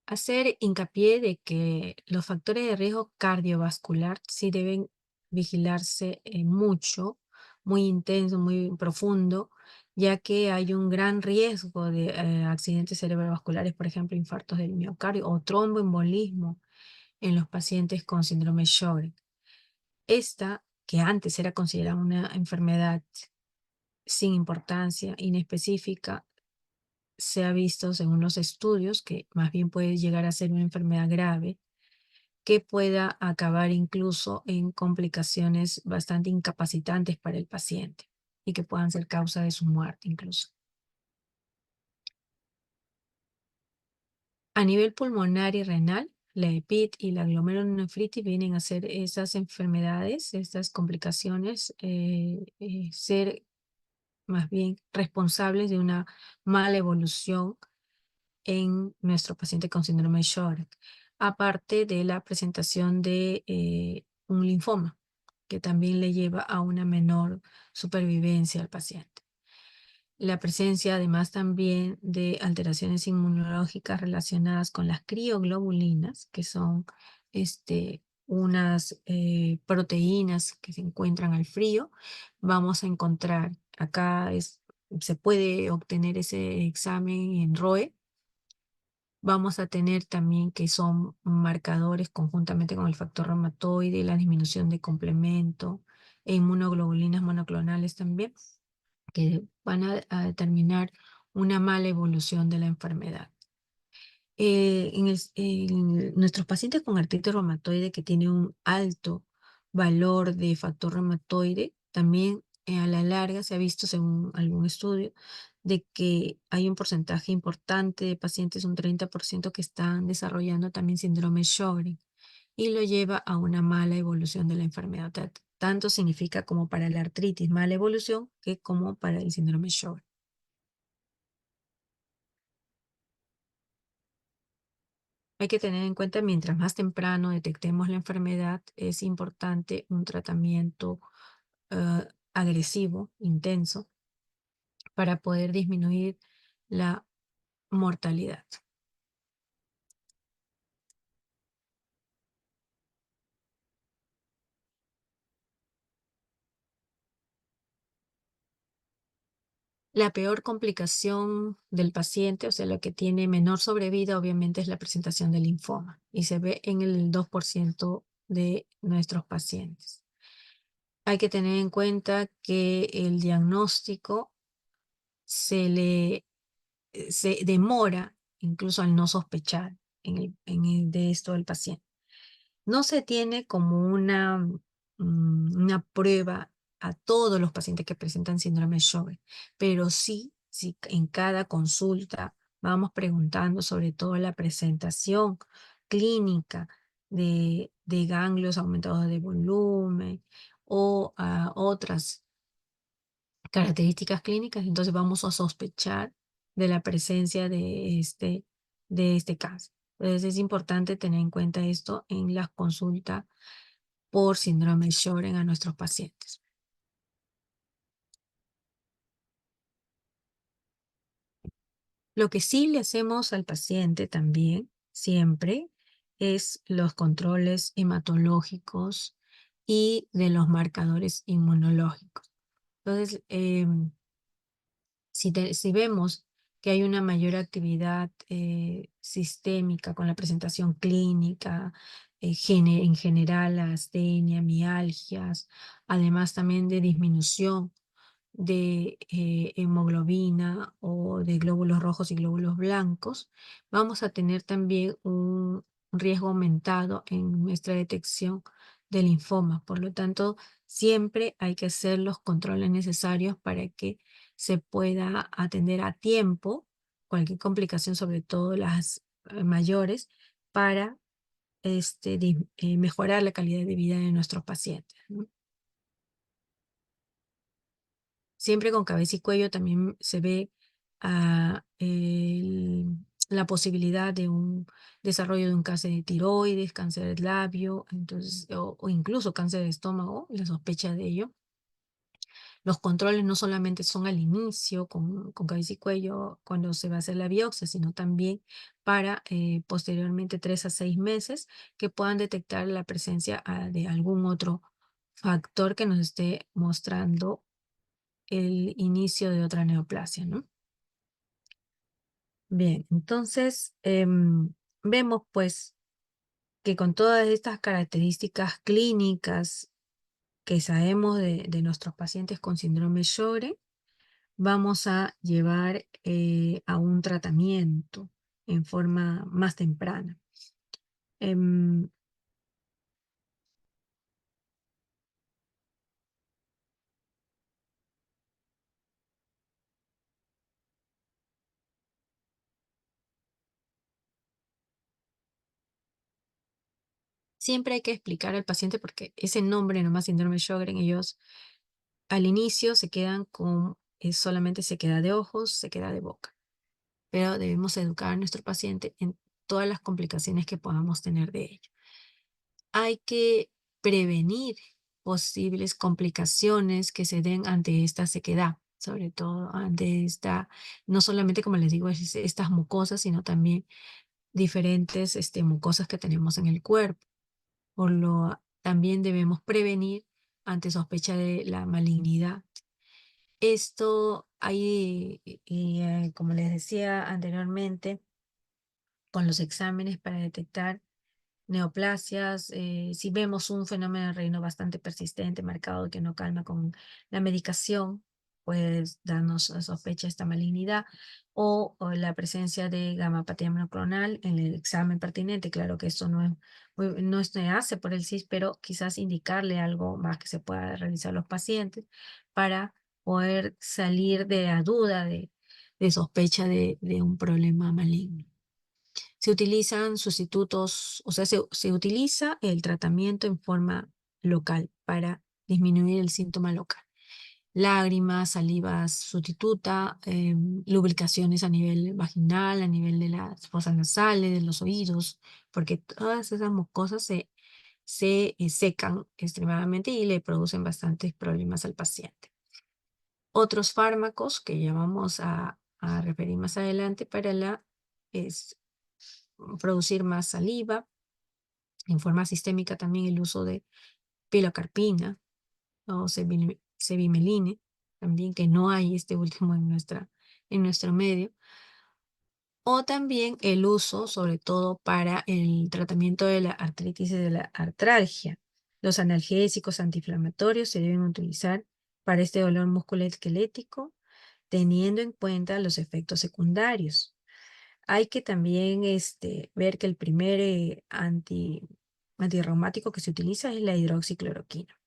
Speaker 1: Hacer hincapié de que los factores de riesgo cardiovascular sí deben vigilarse mucho, muy intenso, muy profundo, ya que hay un gran riesgo de accidentes cerebrovasculares, por ejemplo, infartos del miocardio o tromboembolismo en los pacientes con síndrome de Sjögren. Esta, que antes era considerada una enfermedad sin importancia, inespecífica, se ha visto según los estudios que más bien puede llegar a ser una enfermedad grave que pueda acabar incluso en complicaciones bastante incapacitantes para el paciente y que puedan ser causa de su muerte incluso. A nivel pulmonar y renal, la EPID y la glomerulonefritis vienen a ser esas enfermedades, estas complicaciones, ser más bien responsables de una mala evolución en nuestro paciente con síndrome de Sjögren, aparte de la presentación de un linfoma, que también le lleva a una menor supervivencia al paciente. La presencia además también de alteraciones inmunológicas relacionadas con las crioglobulinas, que son unas proteínas que se encuentran al frío. Vamos a encontrar, acá se puede obtener ese examen en ROE. Vamos a tener también que son marcadores conjuntamente con el factor reumatoide, la disminución de complemento e inmunoglobulinas monoclonales también, que van a determinar una mala evolución de la enfermedad. En nuestros pacientes con artritis reumatoide que tiene un alto valor de factor reumatoide, también a la larga se ha visto, según algún estudio, de que hay un porcentaje importante de pacientes, un 30%, que están desarrollando también síndrome Sjögren y lo lleva a una mala evolución de la enfermedad. Tanto significa como para la artritis mala evolución que como para el síndrome Sjögren. Hay que tener en cuenta, mientras más temprano detectemos la enfermedad, es importante un tratamiento agresivo, intenso, para poder disminuir la mortalidad. La peor complicación del paciente, o sea, la que tiene menor sobrevida, obviamente es la presentación del linfoma y se ve en el 2% de nuestros pacientes. Hay que tener en cuenta que el diagnóstico se demora incluso al no sospechar de esto del paciente. No se tiene como una prueba a todos los pacientes que presentan síndrome de Sjögren, pero sí en cada consulta vamos preguntando sobre todo la presentación clínica de ganglios aumentados de volumen o otras características clínicas, entonces vamos a sospechar de la presencia de este cáncer. Entonces es importante tener en cuenta esto en las consultas por síndrome de Sjögren a nuestros pacientes. Lo que sí le hacemos al paciente también, siempre, es los controles hematológicos y de los marcadores inmunológicos. Entonces, si vemos que hay una mayor actividad sistémica con la presentación clínica, en general astenia, mialgias, además también de disminución de hemoglobina o de glóbulos rojos y glóbulos blancos, vamos a tener también un riesgo aumentado en nuestra detección de linfoma. Por lo tanto, siempre hay que hacer los controles necesarios para que se pueda atender a tiempo cualquier complicación, sobre todo las mayores, para mejorar la calidad de vida de nuestros pacientes, ¿no? Siempre con cabeza y cuello también se ve la posibilidad de un desarrollo de un cáncer de tiroides, cáncer de labio, entonces, o incluso cáncer de estómago, la sospecha de ello. Los controles no solamente son al inicio con cabeza y cuello cuando se va a hacer la biopsia, sino también para posteriormente 3 a 6 meses que puedan detectar la presencia de algún otro factor que nos esté mostrando el inicio de otra neoplasia, ¿no? Bien, entonces vemos pues que con todas estas características clínicas que sabemos de nuestros pacientes con síndrome Sjögren, vamos a llevar a un tratamiento en forma más temprana. Em, Siempre hay que explicar al paciente porque ese nombre nomás síndrome de Sjögren, ellos al inicio se quedan con, solamente se queda de ojos, se queda de boca, pero debemos educar a nuestro paciente en todas las complicaciones que podamos tener de ello. Hay que prevenir posibles complicaciones que se den ante esta sequedad, sobre todo ante esta, no solamente como les digo, estas mucosas, sino también diferentes mucosas que tenemos en el cuerpo. También debemos prevenir ante sospecha de la malignidad. Esto hay, como les decía anteriormente, con los exámenes para detectar neoplasias, si vemos un fenómeno de reino bastante persistente, marcado que no calma con la medicación, puede darnos a sospecha esta malignidad o la presencia de gamma-apatía monoclonal en el examen pertinente. Claro que esto no se hace por el CIS, pero quizás indicarle algo más que se pueda realizar los pacientes para poder salir de la duda de sospecha de un problema maligno. Se utilizan sustitutos, o sea, se utiliza el tratamiento en forma local para disminuir el síntoma local. Lágrimas, saliva sustituta, lubricaciones a nivel vaginal, a nivel de las fosas nasales, de los oídos, porque todas esas mucosas se secan extremadamente y le producen bastantes problemas al paciente. Otros fármacos que ya vamos a referir más adelante para es producir más saliva. En forma sistémica también el uso de pilocarpina o cevimeline, también que no hay este último en nuestro medio. O también el uso, sobre todo para el tratamiento de la artritis y de la artralgia. Los analgésicos antiinflamatorios se deben utilizar para este dolor musculoesquelético, teniendo en cuenta los efectos secundarios. Hay que también ver que el primer antirreumático que se utiliza es la hidroxicloroquina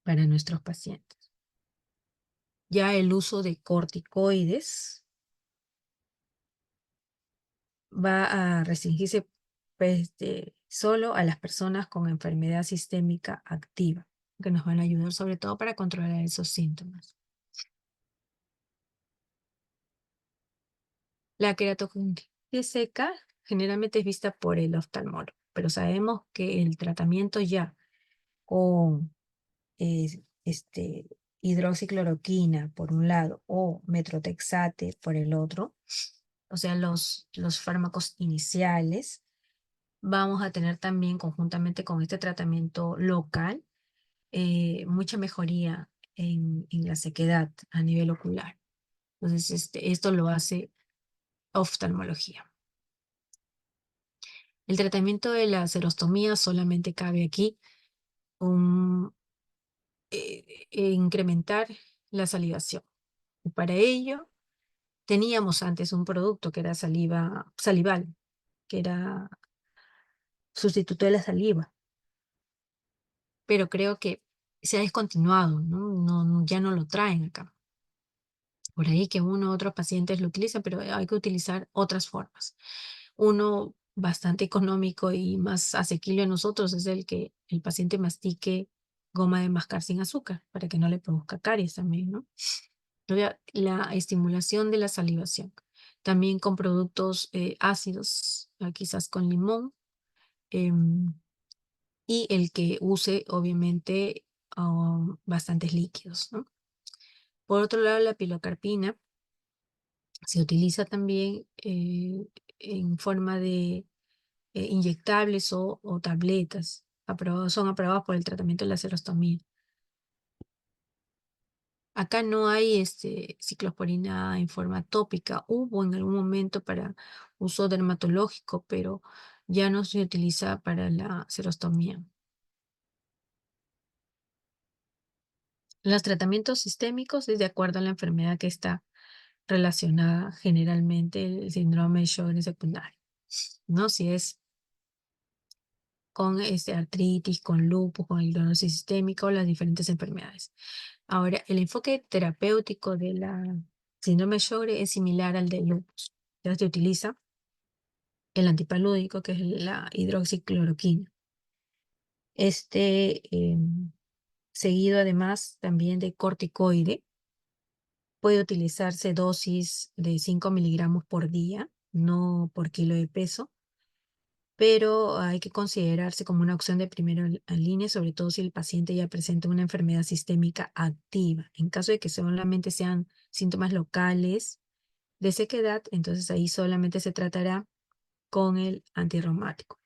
Speaker 1: para nuestros pacientes. Ya el uso de corticoides va a restringirse solo a las personas con enfermedad sistémica activa, que nos van a ayudar sobre todo para controlar esos síntomas. La queratoconjuntivitis seca generalmente es vista por el oftalmólogo, pero sabemos que el tratamiento ya con hidroxicloroquina por un lado o metrotexate por el otro, o sea, los fármacos iniciales, vamos a tener también conjuntamente con este tratamiento local mucha mejoría en la sequedad a nivel ocular. Entonces, esto lo hace oftalmología. El tratamiento de la xerostomía solamente cabe aquí incrementar la salivación. Y para ello, teníamos antes un producto que era salival, que era sustituto de la saliva, pero creo que se ha descontinuado, ¿no? Ya no lo traen acá. Por ahí que uno u otros pacientes lo utilizan, pero hay que utilizar otras formas. Uno bastante económico y más asequible a nosotros es el que el paciente mastique goma de mascar sin azúcar para que no le produzca caries también, ¿no? La estimulación de la salivación. También con productos ácidos, quizás con limón, em, y el que use obviamente bastantes líquidos, ¿no? Por otro lado, la pilocarpina se utiliza también en forma de inyectables o tabletas. Son aprobados por el tratamiento de la serostomía. Acá no hay ciclosporina en forma tópica. Hubo en algún momento para uso dermatológico, pero ya no se utiliza para la serostomía. Los tratamientos sistémicos es de acuerdo a la enfermedad que está relacionada generalmente el síndrome de Sjögren secundario, ¿no? Si es con artritis, con lupus, con esclerosis sistémica o las diferentes enfermedades. Ahora, el enfoque terapéutico de la síndrome de Sjögren es similar al del lupus. Ya se utiliza el antipalúdico, que es la hidroxicloroquina. Seguido además también de corticoide. Puede utilizarse dosis de 5 miligramos por día, no por kilo de peso, pero hay que considerarse como una opción de primera línea, sobre todo si el paciente ya presenta una enfermedad sistémica activa. En caso de que solamente sean síntomas locales de sequedad, entonces ahí solamente se tratará con el antirreumático.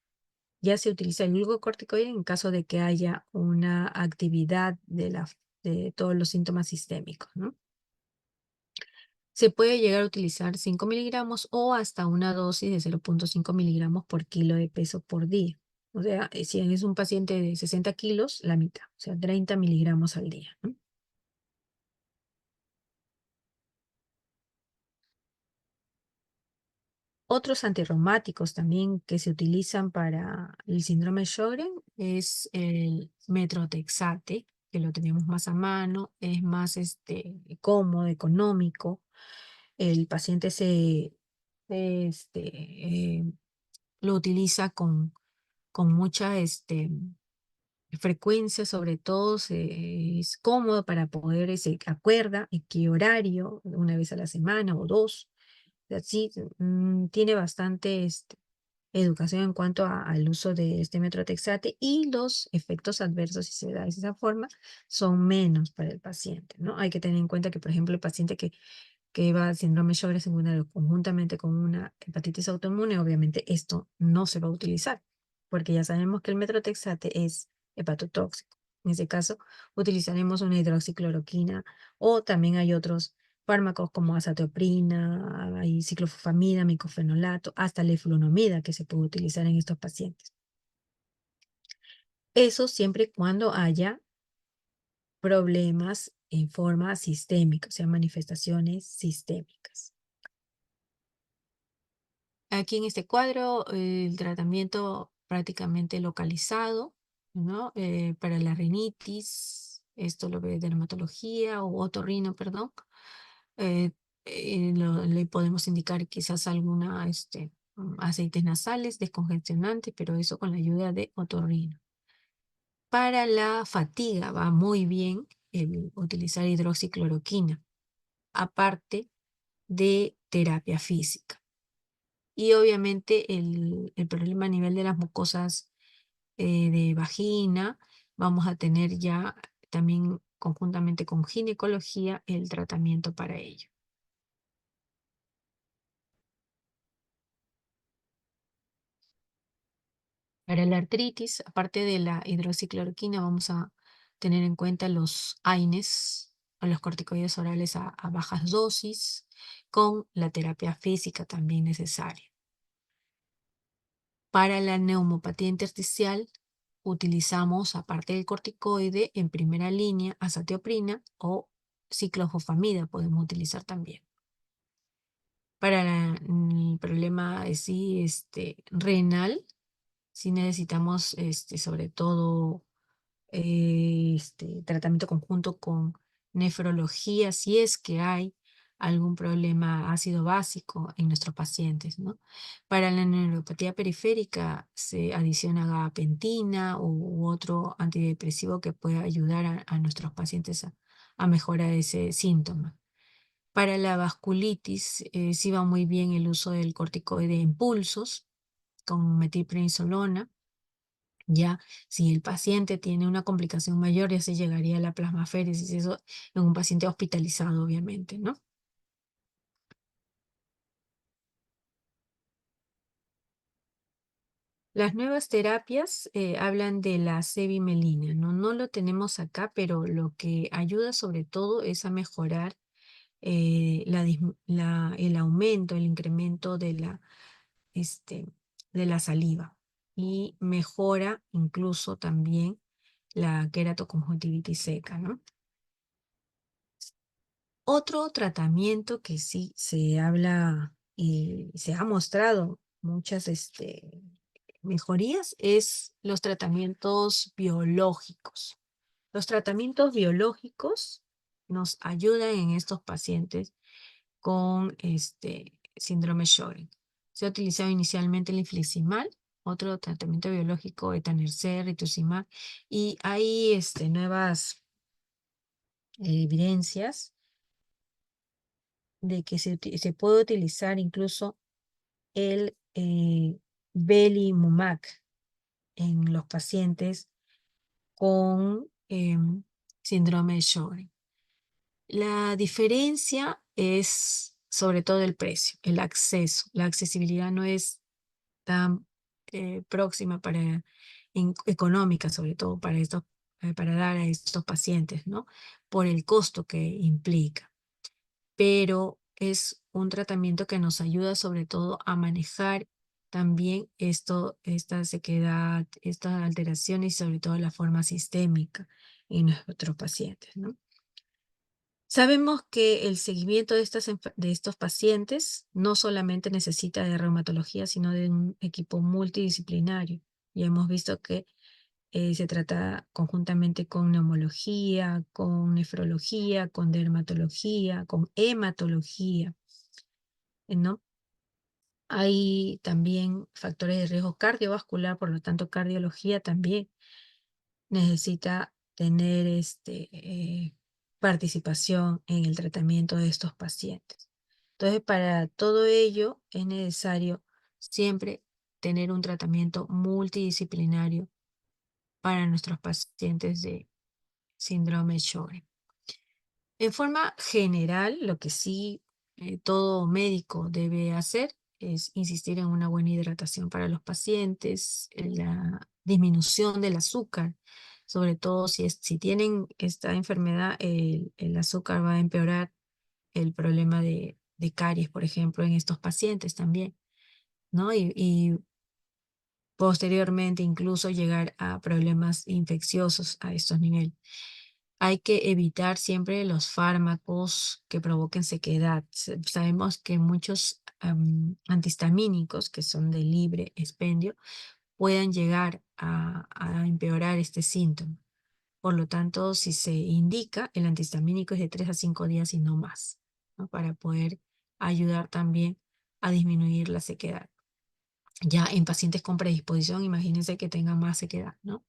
Speaker 1: Ya se utiliza el glucocorticoide en caso de que haya una actividad de todos los síntomas sistémicos, ¿no? Se puede llegar a utilizar 5 miligramos o hasta una dosis de 0,5 miligramos por kilo de peso por día. O sea, si es un paciente de 60 kilos, la mitad, o sea, 30 miligramos al día, ¿no? Otros antirreumáticos también que se utilizan para el síndrome de Sjögren es el metrotexate, que lo tenemos más a mano, es más cómodo, económico. El paciente lo utiliza con mucha frecuencia, sobre todo es cómodo para poder, se acuerda en qué horario, una vez a la semana o dos. Así tiene bastante educación en cuanto al uso de este metrotexate y los efectos adversos, si se da de esa forma, son menos para el paciente, ¿no? Hay que tener en cuenta que, por ejemplo, el paciente que va al síndrome de Sjögren secundario conjuntamente con una hepatitis autoinmune, obviamente esto no se va a utilizar, porque ya sabemos que el metrotexate es hepatotóxico. En ese caso, utilizaremos una hidroxicloroquina o también hay otros fármacos como azathioprina, hay ciclofosfamida, micofenolato, hasta leflunomida que se puede utilizar en estos pacientes. Eso siempre y cuando haya problemas en forma sistémica, o sea, manifestaciones sistémicas. Aquí en este cuadro, el tratamiento prácticamente localizado, ¿no? Para la rinitis, esto lo ve dermatología o otorrino, perdón. Eh, le podemos indicar quizás alguna aceites nasales, descongestionantes, pero eso con la ayuda de otorrino. Para la fatiga va muy bien el utilizar hidroxicloroquina, aparte de terapia física. Y obviamente el problema a nivel de las mucosas de vagina, vamos a tener ya también conjuntamente con ginecología el tratamiento para ello. Para la artritis, aparte de la hidroxicloroquina, vamos a tener en cuenta los AINES o los corticoides orales a bajas dosis, con la terapia física también necesaria. Para la neumopatía intersticial, utilizamos, aparte del corticoide, en primera línea azatioprina o ciclofosfamida podemos utilizar también. Para el problema sí, renal, sí necesitamos sobre todo tratamiento conjunto con nefrología, si es que hay algún problema ácido básico en nuestros pacientes, ¿no? Para la neuropatía periférica se adiciona gabapentina u otro antidepresivo que pueda ayudar a nuestros pacientes a mejorar ese síntoma. Para la vasculitis, sí va muy bien el uso del corticoide en pulsos con metilprednisolona. Ya, si el paciente tiene una complicación mayor, ya se llegaría a la plasmaféresis, eso en un paciente hospitalizado, obviamente, ¿no? Las nuevas terapias hablan de la cevimelina, ¿no? No lo tenemos acá, pero lo que ayuda sobre todo es a mejorar el aumento, el incremento de la saliva y mejora incluso también la queratoconjuntivitis seca, ¿no? Otro tratamiento que sí se habla y se ha mostrado muchas mejorías es los tratamientos biológicos. Los tratamientos biológicos nos ayudan en estos pacientes con síndrome Sjögren. Se ha utilizado inicialmente el infliximab otro tratamiento biológico, etanercept, rituximab, y hay nuevas evidencias de que se puede utilizar incluso el belimumab en los pacientes con síndrome de Sjögren. La diferencia es sobre todo el precio, el acceso. La accesibilidad no es tan próxima económica, sobre todo para dar a estos pacientes, ¿no? Por el costo que implica. Pero es un tratamiento que nos ayuda sobre todo a manejar también esta sequedad, estas alteraciones y sobre todo la forma sistémica en nuestros pacientes, ¿no? Sabemos que el seguimiento de estos pacientes no solamente necesita de reumatología, sino de un equipo multidisciplinario. Y hemos visto que se trata conjuntamente con neumología, con nefrología, con dermatología, con hematología, ¿no? Hay también factores de riesgo cardiovascular, por lo tanto, cardiología también necesita tener participación en el tratamiento de estos pacientes. Entonces, para todo ello es necesario siempre tener un tratamiento multidisciplinario para nuestros pacientes de síndrome de Sjögren. En forma general, lo que sí todo médico debe hacer es insistir en una buena hidratación para los pacientes, en la disminución del azúcar, sobre todo si tienen esta enfermedad, el azúcar va a empeorar el problema de caries, por ejemplo, en estos pacientes también, ¿no? Y posteriormente incluso llegar a problemas infecciosos a estos niveles. Hay que evitar siempre los fármacos que provoquen sequedad. Sabemos que muchos antihistamínicos que son de libre expendio pueden llegar a empeorar este síntoma. Por lo tanto, si se indica, el antihistamínico es de 3 a 5 días y no más, ¿no? Para poder ayudar también a disminuir la sequedad. Ya en pacientes con predisposición, imagínense que tengan más sequedad, ¿no?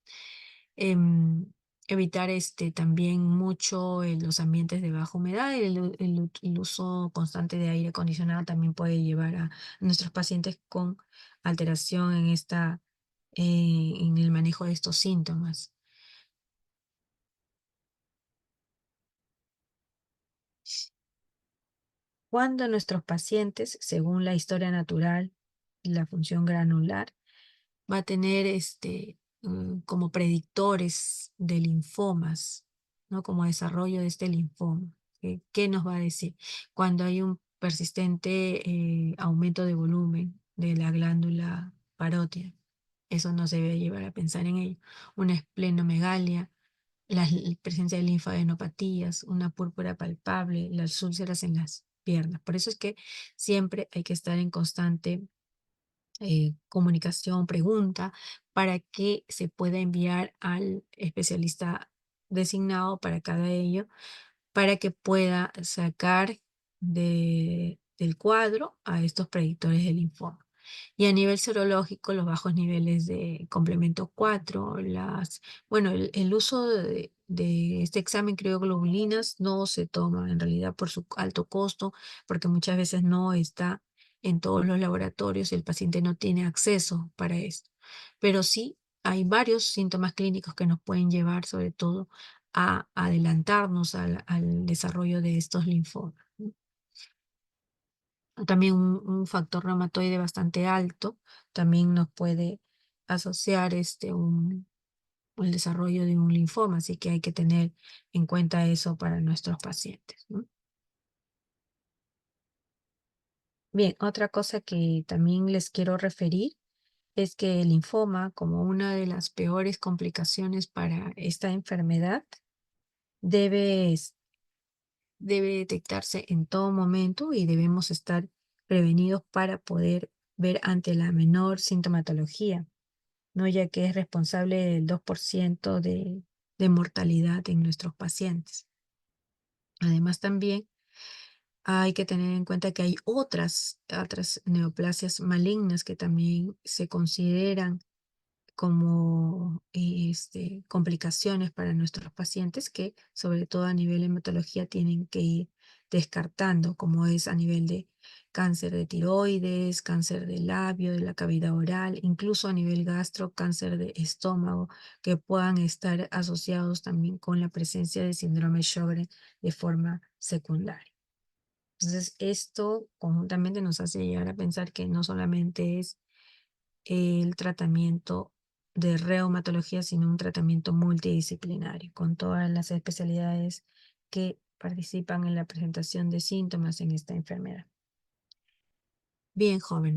Speaker 1: Em, Evitar también mucho los ambientes de baja humedad. El uso constante de aire acondicionado también puede llevar a nuestros pacientes con alteración en el manejo de estos síntomas. Cuando nuestros pacientes, según la historia natural y la función granular, va a tener como predictores de linfomas, ¿no? Como desarrollo de este linfoma. ¿Qué nos va a decir? Cuando hay un persistente aumento de volumen de la glándula parótida, eso nos debe llevar a pensar en ello. Una esplenomegalia, la presencia de linfadenopatías, una púrpura palpable, las úlceras en las piernas. Por eso es que siempre hay que estar en constante comunicación, pregunta, para que se pueda enviar al especialista designado para cada ello, para que pueda sacar del cuadro a estos predictores del linfoma. Y a nivel serológico, los bajos niveles de complemento 4, bueno, el uso de este examen crioglobulinas no se toma en realidad por su alto costo, porque muchas veces no está en todos los laboratorios y el paciente no tiene acceso para esto. Pero sí hay varios síntomas clínicos que nos pueden llevar sobre todo a adelantarnos al desarrollo de estos linfomas, ¿no? También un factor reumatoide bastante alto también nos puede asociar el desarrollo de un linfoma, así que hay que tener en cuenta eso para nuestros pacientes, ¿no? Bien, otra cosa que también les quiero referir es que el linfoma, como una de las peores complicaciones para esta enfermedad, debe debe detectarse en todo momento y debemos estar prevenidos para poder ver ante la menor sintomatología, ¿no? Ya que es responsable del 2% de mortalidad en nuestros pacientes. Además, también hay que tener en cuenta que hay otras neoplasias malignas que también se consideran como complicaciones para nuestros pacientes que, sobre todo a nivel de hematología, tienen que ir descartando, como es a nivel de cáncer de tiroides, cáncer de labio, de la cavidad oral, incluso a nivel gastro, cáncer de estómago, que puedan estar asociados también con la presencia de síndrome Sjögren de forma secundaria. Entonces, esto conjuntamente nos hace llegar a pensar que no solamente es el tratamiento de reumatología, sino un tratamiento multidisciplinario, con todas las especialidades que participan en la presentación de síntomas en esta enfermedad. Bien, jóvenes.